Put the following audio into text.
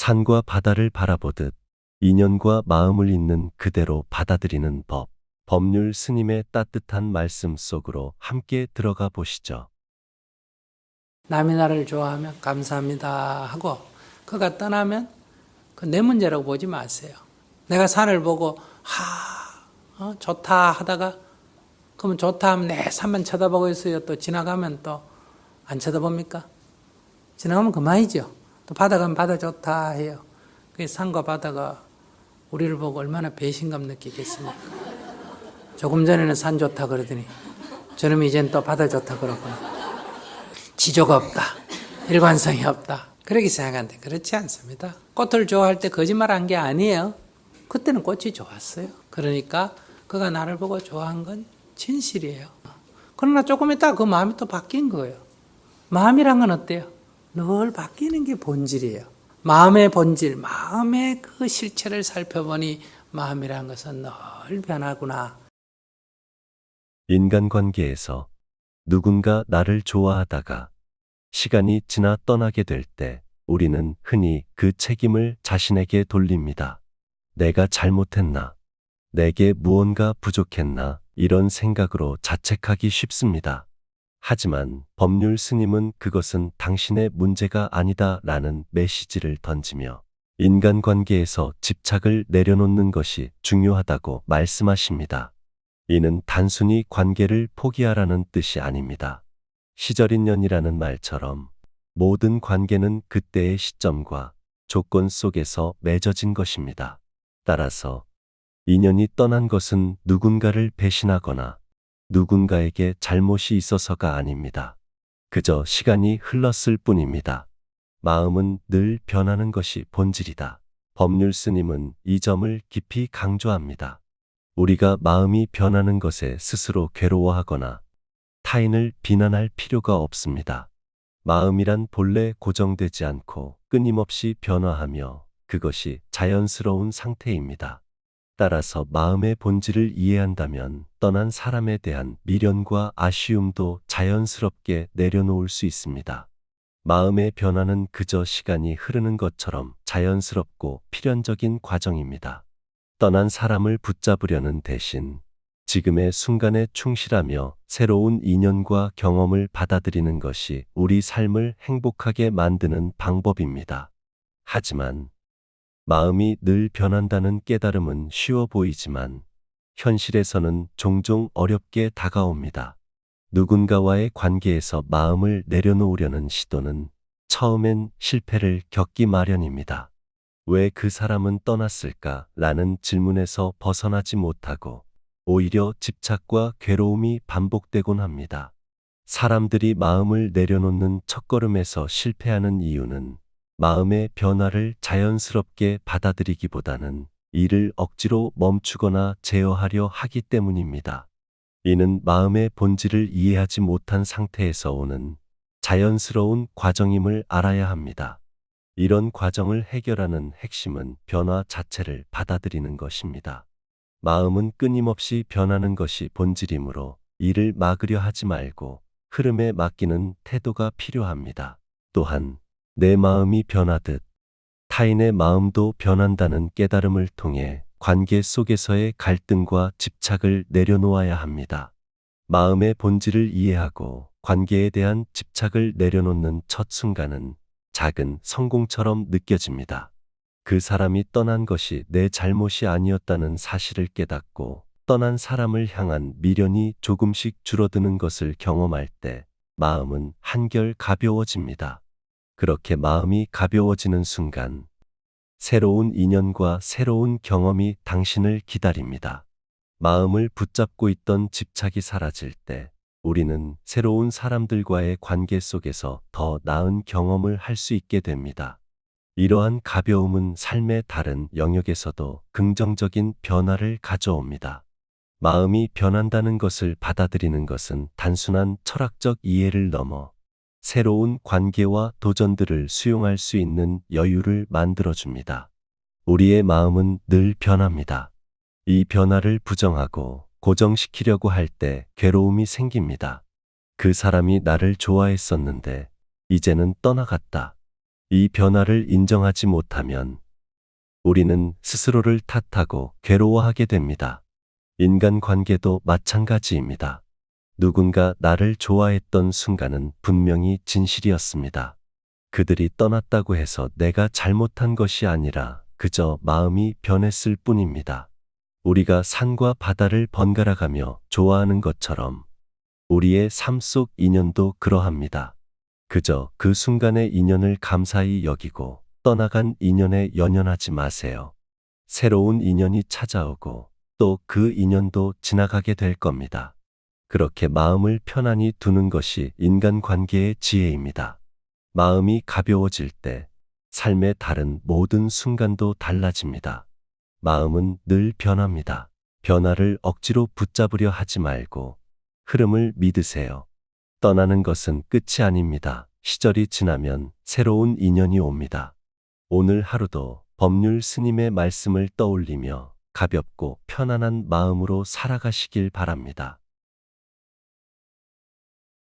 산과 바다를 바라보듯 인연과 마음을 있는 그대로 받아들이는 법. 법률 스님의 따뜻한 말씀 속으로 함께 들어가 보시죠. 남이 나를 좋아하면 감사합니다 하고 그가 떠나면 그 내 문제라고 보지 마세요. 내가 산을 보고 좋다 하다가 그러면 좋다 하면 내 산만 쳐다보고 있어요. 또 지나가면 또 안 쳐다봅니까? 지나가면 그만이죠. 또 바다 가면 바다 좋다 해요. 그 산과 바다가 우리를 보고 얼마나 배신감 느끼겠습니까? 조금 전에는 산 좋다 그러더니 저놈이 이젠 또 바다 좋다 그러고 지조가 없다. 일관성이 없다. 그렇게 생각하는데 그렇지 않습니다. 꽃을 좋아할 때 거짓말한 게 아니에요. 그때는 꽃이 좋았어요. 그러니까 그가 나를 보고 좋아한 건 진실이에요. 그러나 조금 있다가 그 마음이 또 바뀐 거예요. 마음이란 건 어때요? 늘 바뀌는 게 본질이에요. 마음의 본질, 마음의 그 실체를 살펴보니 마음이란 것은 늘 변하구나. 인간관계에서 누군가 나를 좋아하다가 시간이 지나 떠나게 될 때 우리는 흔히 그 책임을 자신에게 돌립니다. 내가 잘못했나? 내게 무언가 부족했나? 이런 생각으로 자책하기 쉽습니다. 하지만 법률 스님은 그것은 당신의 문제가 아니다 라는 메시지를 던지며 인간관계에서 집착을 내려놓는 것이 중요하다고 말씀하십니다. 이는 단순히 관계를 포기하라는 뜻이 아닙니다. 시절인연이라는 말처럼 모든 관계는 그때의 시점과 조건 속에서 맺어진 것입니다. 따라서 인연이 떠난 것은 누군가를 배신하거나 누군가에게 잘못이 있어서가 아닙니다. 그저 시간이 흘렀을 뿐입니다. 마음은 늘 변하는 것이 본질이다. 법률 스님은 이 점을 깊이 강조합니다. 우리가 마음이 변하는 것에 스스로 괴로워하거나 타인을 비난할 필요가 없습니다. 마음이란 본래 고정되지 않고 끊임없이 변화하며 그것이 자연스러운 상태입니다. 따라서 마음의 본질을 이해한다면 떠난 사람에 대한 미련과 아쉬움도 자연스럽게 내려놓을 수 있습니다. 마음의 변화는 그저 시간이 흐르는 것처럼 자연스럽고 필연적인 과정입니다. 떠난 사람을 붙잡으려는 대신 지금의 순간에 충실하며 새로운 인연과 경험을 받아들이는 것이 우리 삶을 행복하게 만드는 방법입니다. 하지만 마음이 늘 변한다는 깨달음은 쉬워 보이지만 현실에서는 종종 어렵게 다가옵니다. 누군가와의 관계에서 마음을 내려놓으려는 시도는 처음엔 실패를 겪기 마련입니다. 왜 그 사람은 떠났을까? 라는 질문에서 벗어나지 못하고 오히려 집착과 괴로움이 반복되곤 합니다. 사람들이 마음을 내려놓는 첫걸음에서 실패하는 이유는 마음의 변화를 자연스럽게 받아들이기보다는 이를 억지로 멈추거나 제어하려 하기 때문입니다. 이는 마음의 본질을 이해하지 못한 상태에서 오는 자연스러운 과정임을 알아야 합니다. 이런 과정을 해결하는 핵심은 변화 자체를 받아들이는 것입니다. 마음은 끊임없이 변하는 것이 본질이므로 이를 막으려 하지 말고 흐름에 맡기는 태도가 필요합니다. 또한 내 마음이 변하듯 타인의 마음도 변한다는 깨달음을 통해 관계 속에서의 갈등과 집착을 내려놓아야 합니다. 마음의 본질을 이해하고 관계에 대한 집착을 내려놓는 첫 순간은 작은 성공처럼 느껴집니다. 그 사람이 떠난 것이 내 잘못이 아니었다는 사실을 깨닫고 떠난 사람을 향한 미련이 조금씩 줄어드는 것을 경험할 때 마음은 한결 가벼워집니다. 그렇게 마음이 가벼워지는 순간 새로운 인연과 새로운 경험이 당신을 기다립니다. 마음을 붙잡고 있던 집착이 사라질 때 우리는 새로운 사람들과의 관계 속에서 더 나은 경험을 할 수 있게 됩니다. 이러한 가벼움은 삶의 다른 영역에서도 긍정적인 변화를 가져옵니다. 마음이 변한다는 것을 받아들이는 것은 단순한 철학적 이해를 넘어 새로운 관계와 도전들을 수용할 수 있는 여유를 만들어줍니다. 우리의 마음은 늘 변합니다. 이 변화를 부정하고 고정시키려고 할 때 괴로움이 생깁니다. 그 사람이 나를 좋아했었는데 이제는 떠나갔다. 이 변화를 인정하지 못하면 우리는 스스로를 탓하고 괴로워하게 됩니다. 인간관계도 마찬가지입니다. 누군가 나를 좋아했던 순간은 분명히 진실이었습니다. 그들이 떠났다고 해서 내가 잘못한 것이 아니라 그저 마음이 변했을 뿐입니다. 우리가 산과 바다를 번갈아가며 좋아하는 것처럼 우리의 삶 속 인연도 그러합니다. 그저 그 순간의 인연을 감사히 여기고 떠나간 인연에 연연하지 마세요. 새로운 인연이 찾아오고 또 그 인연도 지나가게 될 겁니다. 그렇게 마음을 편안히 두는 것이 인간관계의 지혜입니다. 마음이 가벼워질 때 삶의 다른 모든 순간도 달라집니다. 마음은 늘 변합니다. 변화를 억지로 붙잡으려 하지 말고 흐름을 믿으세요. 떠나는 것은 끝이 아닙니다. 시절이 지나면 새로운 인연이 옵니다. 오늘 하루도 법률 스님의 말씀을 떠올리며 가볍고 편안한 마음으로 살아가시길 바랍니다.